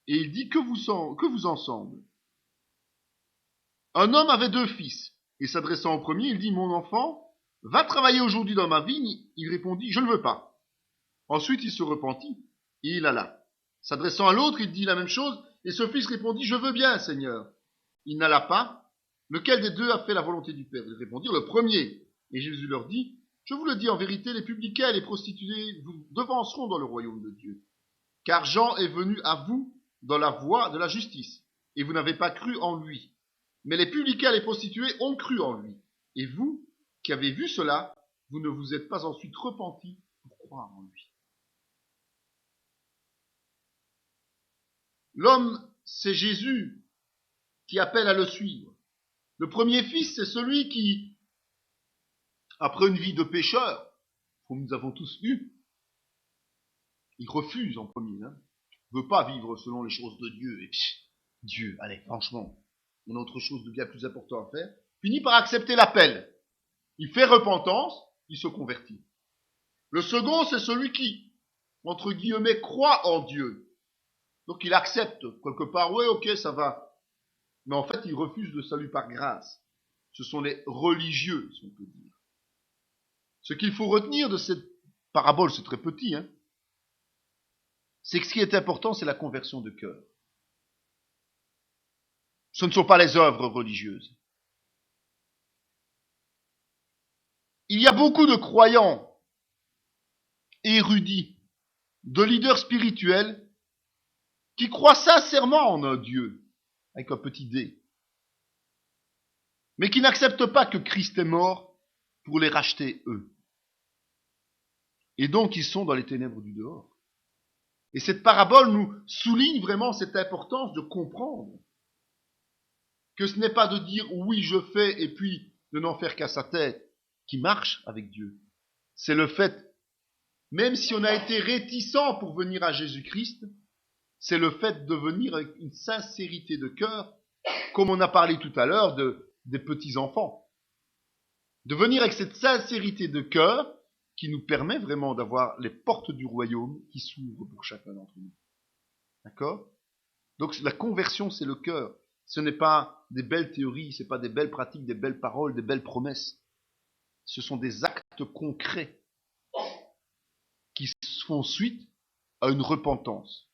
Et il dit, que vous en semble ? Un homme avait 2 fils. Et s'adressant au premier, il dit, mon enfant, va travailler aujourd'hui dans ma vigne. Il répondit, je ne veux pas. Ensuite, il se repentit et il alla. S'adressant à l'autre, il dit la même chose. Et ce fils répondit, je veux bien, Seigneur. Il n'alla pas. Lequel des 2 a fait la volonté du Père ? Ils répondirent, le premier. Et Jésus leur dit, je vous le dis en vérité, les publicains et les prostituées vous devanceront dans le royaume de Dieu. Car Jean est venu à vous dans la voie de la justice, et vous n'avez pas cru en lui. Mais les publicains et les prostituées ont cru en lui. Et vous, qui avez vu cela, vous ne vous êtes pas ensuite repentis pour croire en lui. L'homme, c'est Jésus qui appelle à le suivre. Le premier fils, c'est celui qui, après une vie de pécheur, comme nous avons tous eu, il refuse en premier. Il ne veut pas vivre selon les choses de Dieu. Et Dieu, allez, franchement, on a autre chose de bien plus important à faire. Finit par accepter l'appel. Il fait repentance, il se convertit. Le second, c'est celui qui, entre guillemets, croit en Dieu. Donc il accepte quelque part, ouais, ok, ça va. Mais en fait, il refuse le salut par grâce. Ce sont les religieux, si on peut dire. Ce qu'il faut retenir de cette parabole, c'est très petit, hein, c'est que ce qui est important, c'est la conversion de cœur. Ce ne sont pas les œuvres religieuses. Il y a beaucoup de croyants érudits, de leaders spirituels, qui croient sincèrement en un Dieu, avec un petit D, mais qui n'acceptent pas que Christ est mort pour les racheter eux. Et donc ils sont dans les ténèbres du dehors. Et cette parabole nous souligne vraiment cette importance de comprendre que ce n'est pas de dire oui je fais et puis de n'en faire qu'à sa tête qui marche avec Dieu. C'est le fait, même si on a été réticent pour venir à Jésus-Christ, c'est le fait de venir avec une sincérité de cœur, comme on a parlé tout à l'heure des petits-enfants. De venir avec cette sincérité de cœur qui nous permet vraiment d'avoir les portes du royaume qui s'ouvrent pour chacun d'entre nous. D'accord ? Donc la conversion, c'est le cœur. Ce n'est pas des belles théories, ce n'est pas des belles pratiques, des belles paroles, des belles promesses. Ce sont des actes concrets qui font suite à une repentance.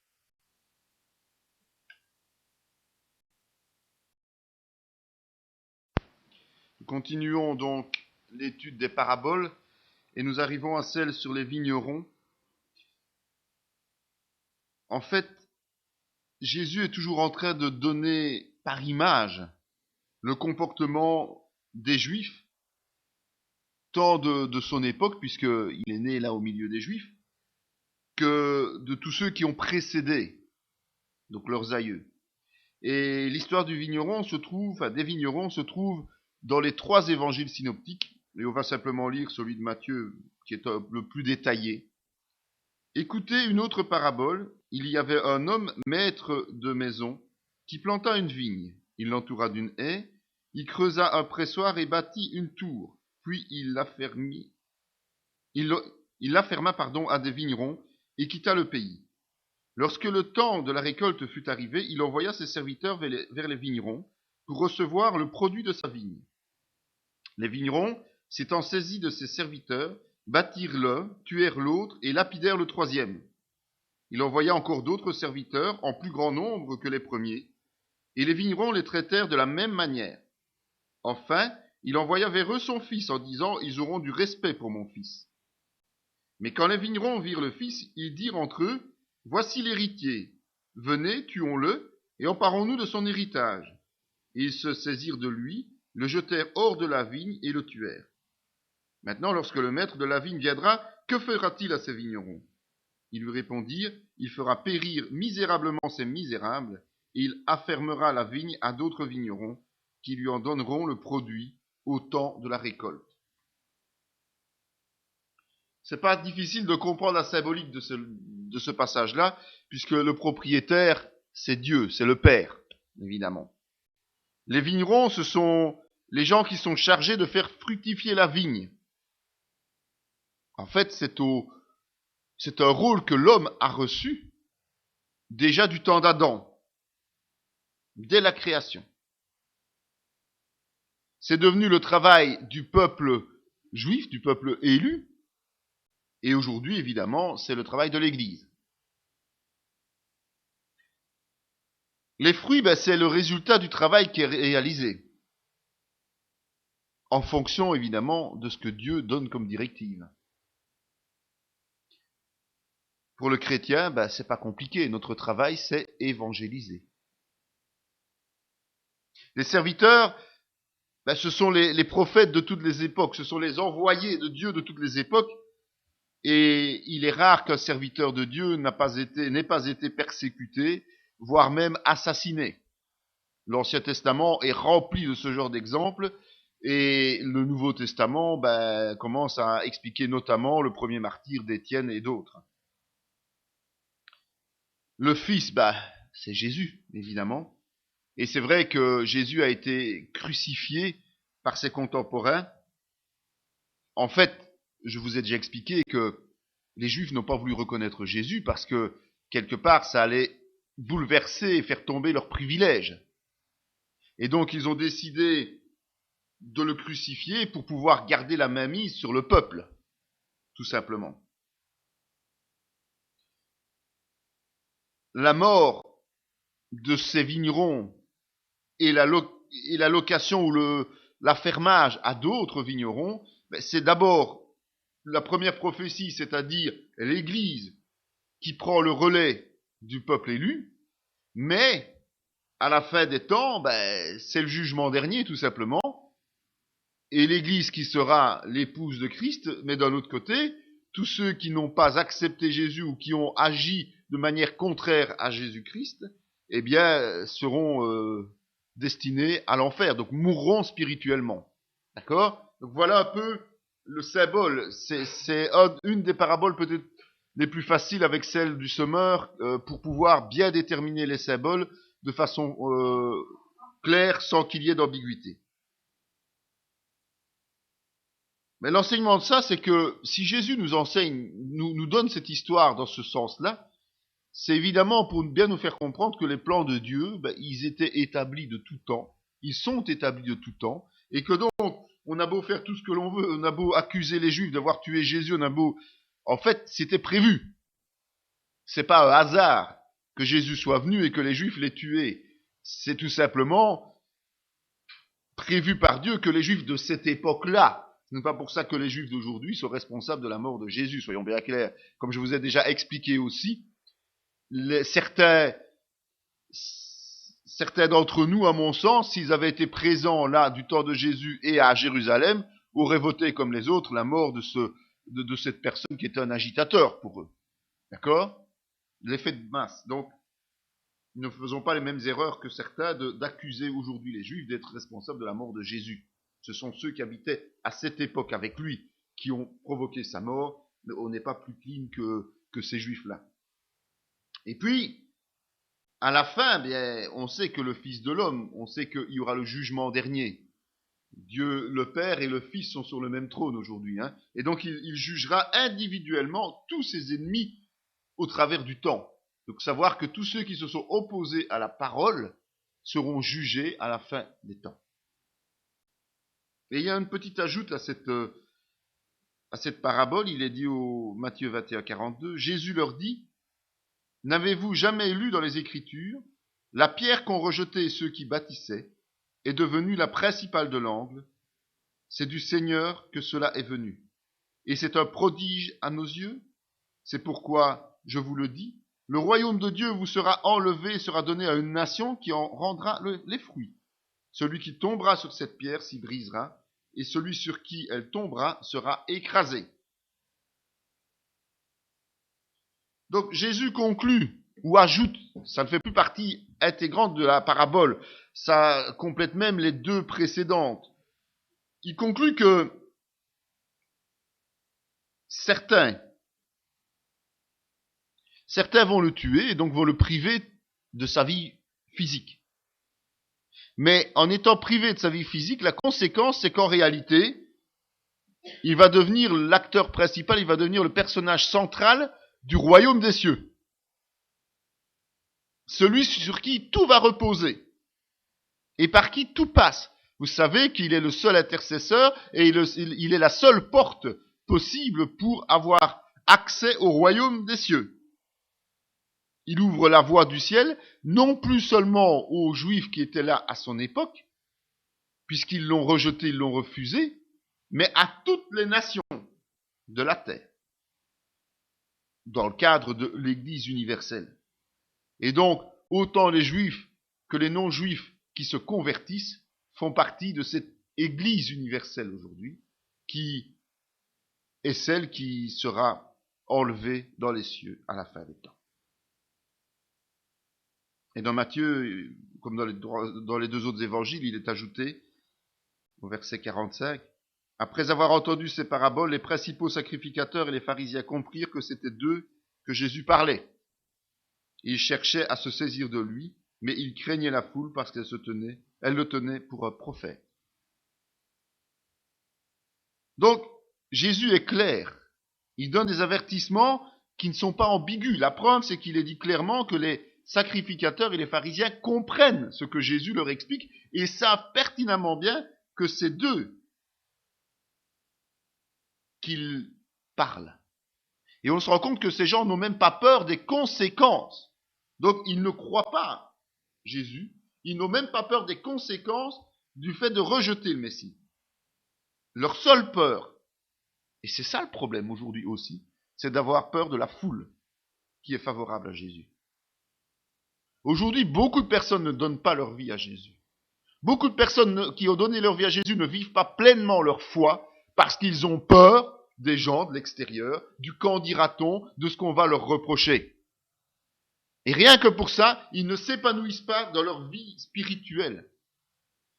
Nous continuons donc l'étude des paraboles et nous arrivons à celle sur les vignerons. En fait, Jésus est toujours en train de donner par image le comportement des Juifs, tant de son époque, puisqu'il est né là au milieu des Juifs, que de tous ceux qui ont précédé, donc leurs aïeux. Et l'histoire du vigneron des vignerons se trouve dans les 3 évangiles synoptiques, et on va simplement lire celui de Matthieu, qui est le plus détaillé. Écoutez une autre parabole. Il y avait un homme maître de maison qui planta une vigne. Il l'entoura d'une haie, il creusa un pressoir et bâtit une tour. Puis il l'afferma à des vignerons et quitta le pays. Lorsque le temps de la récolte fut arrivé, il envoya ses serviteurs vers les vignerons pour recevoir le produit de sa vigne. Les vignerons, s'étant saisis de ses serviteurs, battirent l'un, tuèrent l'autre et lapidèrent le 3e. Il envoya encore d'autres serviteurs, en plus grand nombre que les premiers, et les vignerons les traitèrent de la même manière. Enfin, il envoya vers eux son fils en disant « Ils auront du respect pour mon fils ». Mais quand les vignerons virent le fils, ils dirent entre eux « Voici l'héritier, venez, tuons-le, et emparons-nous de son héritage. » Et ils se saisirent de lui, le jetèrent hors de la vigne et le tuèrent. Maintenant, lorsque le maître de la vigne viendra, que fera-t-il à ces vignerons ? Ils lui répondirent, il fera périr misérablement ces misérables, et il affermera la vigne à d'autres vignerons, qui lui en donneront le produit au temps de la récolte. C'est pas difficile de comprendre la symbolique de ce passage-là, puisque le propriétaire, c'est Dieu, c'est le Père, évidemment. Les vignerons, ce sont les gens qui sont chargés de faire fructifier la vigne. En fait, c'est un rôle que l'homme a reçu déjà du temps d'Adam, dès la création. C'est devenu le travail du peuple juif, du peuple élu, et aujourd'hui, évidemment, c'est le travail de l'Église. Les fruits, c'est le résultat du travail qui est réalisé, en fonction, évidemment, de ce que Dieu donne comme directive. Pour le chrétien, c'est pas compliqué. Notre travail, c'est évangéliser. Les serviteurs, ce sont les prophètes de toutes les époques. Ce sont les envoyés de Dieu de toutes les époques. Et il est rare qu'un serviteur de Dieu n'ait pas été persécuté, voire même assassiné. L'Ancien Testament est rempli de ce genre d'exemples. Et le Nouveau Testament commence à expliquer notamment le premier martyr d'Étienne et d'autres. Le Fils, c'est Jésus, évidemment. Et c'est vrai que Jésus a été crucifié par ses contemporains. En fait, je vous ai déjà expliqué que les Juifs n'ont pas voulu reconnaître Jésus parce que, quelque part, ça allait bouleverser et faire tomber leurs privilèges. Et donc ils ont décidé de le crucifier pour pouvoir garder la mainmise sur le peuple, tout simplement. La mort de ces vignerons et la location ou l'affermage à d'autres vignerons, c'est d'abord la première prophétie, c'est-à-dire l'Église qui prend le relais du peuple élu, mais à la fin des temps, c'est le jugement dernier tout simplement, et l'Église qui sera l'épouse de Christ, mais d'un autre côté, tous ceux qui n'ont pas accepté Jésus ou qui ont agi de manière contraire à Jésus-Christ, eh bien, seront destinés à l'enfer, donc mourront spirituellement. D'accord? Donc voilà un peu le symbole. C'est une des paraboles peut-être les plus faciles avec celle du semeur pour pouvoir bien déterminer les symboles de façon claire sans qu'il y ait d'ambiguïté. Mais l'enseignement de ça, c'est que si Jésus nous enseigne, nous donne cette histoire dans ce sens-là, c'est évidemment pour bien nous faire comprendre que les plans de Dieu, ils étaient établis de tout temps, ils sont établis de tout temps, et que donc, on a beau faire tout ce que l'on veut, on a beau accuser les Juifs d'avoir tué Jésus, on a beau... En fait, c'était prévu. C'est pas un hasard que Jésus soit venu et que les Juifs l'aient tué. C'est tout simplement prévu par Dieu que les Juifs de cette époque-là, ce n'est pas pour ça que les Juifs d'aujourd'hui sont responsables de la mort de Jésus, soyons bien clairs. Comme je vous ai déjà expliqué aussi, certains d'entre nous, à mon sens, s'ils avaient été présents là du temps de Jésus et à Jérusalem, auraient voté comme les autres la mort de cette personne qui était un agitateur pour eux. D'accord? L'effet de masse. Donc, ne faisons pas les mêmes erreurs que certains d'accuser aujourd'hui les Juifs d'être responsables de la mort de Jésus. Ce sont ceux qui habitaient à cette époque avec lui qui ont provoqué sa mort, mais on n'est pas plus clean que ces Juifs-là. Et puis, à la fin, on sait que le Fils de l'homme, on sait qu'il y aura le jugement dernier. Dieu le Père et le Fils sont sur le même trône aujourd'hui. Et donc, il jugera individuellement tous ses ennemis au travers du temps. Donc, savoir que tous ceux qui se sont opposés à la parole seront jugés à la fin des temps. Et il y a une petite ajoute à cette parabole. Il est dit au Matthieu 21, 42, Jésus leur dit, « N'avez-vous jamais lu dans les Écritures, la pierre qu'ont rejetée ceux qui bâtissaient est devenue la principale de l'angle. C'est du Seigneur que cela est venu. Et c'est un prodige à nos yeux. C'est pourquoi, je vous le dis, le royaume de Dieu vous sera enlevé et sera donné à une nation qui en rendra les fruits. Celui qui tombera sur cette pierre s'y brisera, et celui sur qui elle tombera sera écrasé. » Donc Jésus conclut ou ajoute, ça ne fait plus partie intégrante de la parabole, ça complète même les deux précédentes. Il conclut que certains vont le tuer et donc vont le priver de sa vie physique. Mais en étant privé de sa vie physique, la conséquence, c'est qu'en réalité, il va devenir l'acteur principal, il va devenir le personnage central du royaume des cieux. Celui sur qui tout va reposer et par qui tout passe. Vous savez qu'il est le seul intercesseur et il est la seule porte possible pour avoir accès au royaume des cieux. Il ouvre la voie du ciel, non plus seulement aux Juifs qui étaient là à son époque, puisqu'ils l'ont rejeté, ils l'ont refusé, mais à toutes les nations de la terre, dans le cadre de l'Église universelle. Et donc, autant les Juifs que les non-Juifs qui se convertissent font partie de cette Église universelle aujourd'hui, qui est celle qui sera enlevée dans les cieux à la fin des temps. Et dans Matthieu, comme dans les deux autres évangiles, il est ajouté, au verset 45, « Après avoir entendu ces paraboles, les principaux sacrificateurs et les pharisiens comprirent que c'était d'eux que Jésus parlait. Ils cherchaient à se saisir de lui, mais ils craignaient la foule parce qu'elle le tenait pour un prophète. » Donc, Jésus est clair. Il donne des avertissements qui ne sont pas ambigus. La preuve, c'est qu'il est dit clairement que les sacrificateurs et les pharisiens comprennent ce que Jésus leur explique et savent pertinemment bien que c'est d'eux qu'il parle. Et on se rend compte que ces gens n'ont même pas peur des conséquences. Donc ils ne croient pas Jésus, ils n'ont même pas peur des conséquences du fait de rejeter le Messie. Leur seule peur, et c'est ça le problème aujourd'hui aussi, c'est d'avoir peur de la foule qui est favorable à Jésus. Aujourd'hui, beaucoup de personnes ne donnent pas leur vie à Jésus. Beaucoup de personnes qui ont donné leur vie à Jésus ne vivent pas pleinement leur foi parce qu'ils ont peur des gens de l'extérieur, du qu'en dira-t-on, de ce qu'on va leur reprocher. Et rien que pour ça, ils ne s'épanouissent pas dans leur vie spirituelle.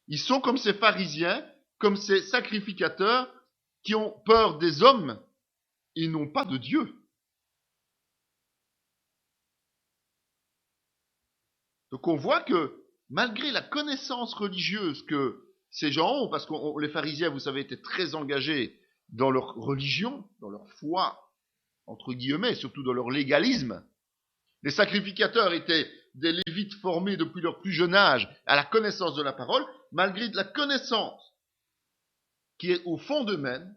Ils sont comme ces pharisiens, comme ces sacrificateurs qui ont peur des hommes et non pas de Dieu. Donc on voit que malgré la connaissance religieuse que ces gens ont, parce que les pharisiens, vous savez, étaient très engagés dans leur religion, dans leur foi, entre guillemets, surtout dans leur légalisme. Les sacrificateurs étaient des lévites formés depuis leur plus jeune âge à la connaissance de la parole, malgré la connaissance qui est au fond d'eux-mêmes,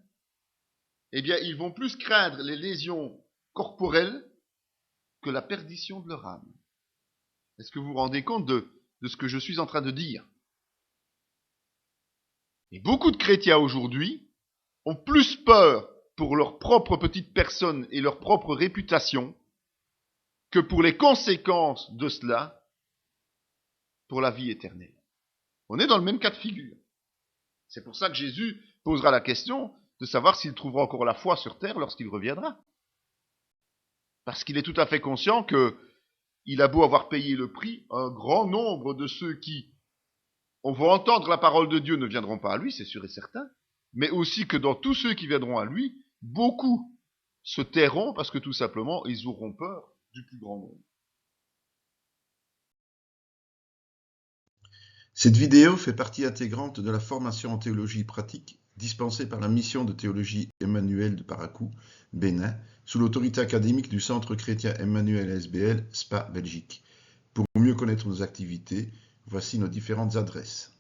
eh bien, ils vont plus craindre les lésions corporelles que la perdition de leur âme. Est-ce que vous vous rendez compte de ce que je suis en train de dire? Et beaucoup de chrétiens aujourd'hui ont plus peur pour leur propre petite personne et leur propre réputation que pour les conséquences de cela pour la vie éternelle. On est dans le même cas de figure. C'est pour ça que Jésus posera la question de savoir s'il trouvera encore la foi sur terre lorsqu'il reviendra. Parce qu'il est tout à fait conscient que il a beau avoir payé le prix, un grand nombre de ceux qui vont entendre la parole de Dieu ne viendront pas à lui, c'est sûr et certain, mais aussi que dans tous ceux qui viendront à lui, beaucoup se tairont parce que tout simplement, ils auront peur du plus grand nombre. Cette vidéo fait partie intégrante de la formation en théologie pratique dispensée par la mission de théologie Emmanuel de Paracou, Bénin, sous l'autorité académique du Centre chrétien Emmanuel SBL, Spa, Belgique. Pour mieux connaître nos activités, voici nos différentes adresses.